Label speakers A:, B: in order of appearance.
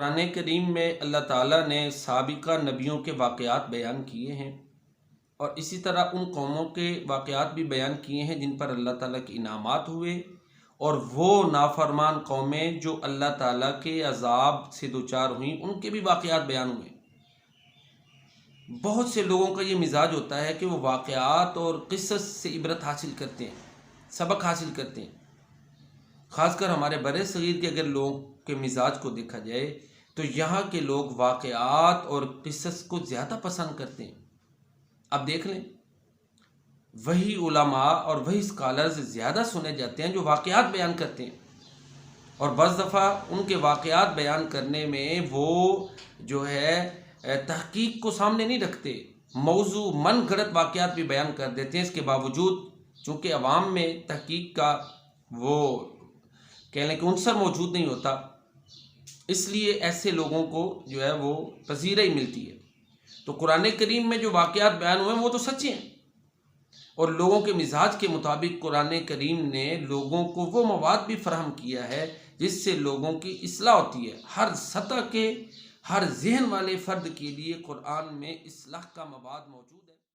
A: قرآن کریم میں اللہ تعالیٰ نے سابقہ نبیوں کے واقعات بیان کیے ہیں، اور اسی طرح ان قوموں کے واقعات بھی بیان کیے ہیں جن پر اللہ تعالیٰ کے انعامات ہوئے، اور وہ نافرمان قومیں جو اللہ تعالیٰ کے عذاب سے دوچار ہوئیں ان کے بھی واقعات بیان ہوئے۔ بہت سے لوگوں کا یہ مزاج ہوتا ہے کہ وہ واقعات اور قصص سے عبرت حاصل کرتے ہیں، سبق حاصل کرتے ہیں۔ خاص کر ہمارے بر صغیر کے اگر لوگوں کے مزاج کو دیکھا جائے تو یہاں کے لوگ واقعات اور قصص کو زیادہ پسند کرتے ہیں۔ اب دیکھ لیں، وہی علماء اور وہی اسکالرز زیادہ سنے جاتے ہیں جو واقعات بیان کرتے ہیں، اور بعض دفعہ ان کے واقعات بیان کرنے میں وہ جو ہے تحقیق کو سامنے نہیں رکھتے، موضوع من گھڑت واقعات بھی بیان کر دیتے ہیں۔ اس کے باوجود چونکہ عوام میں تحقیق کا وہ کہہ لیں کہ عنصر موجود نہیں ہوتا، اس لیے ایسے لوگوں کو جو ہے وہ پذیرائی ملتی ہے۔ تو قرآن کریم میں جو واقعات بیان ہوئے ہیں وہ تو سچے ہیں، اور لوگوں کے مزاج کے مطابق قرآن کریم نے لوگوں کو وہ مواد بھی فراہم کیا ہے جس سے لوگوں کی اصلاح ہوتی ہے۔ ہر سطح کے، ہر ذہن والے فرد کے لیے قرآن میں اصلاح کا مواد موجود ہے۔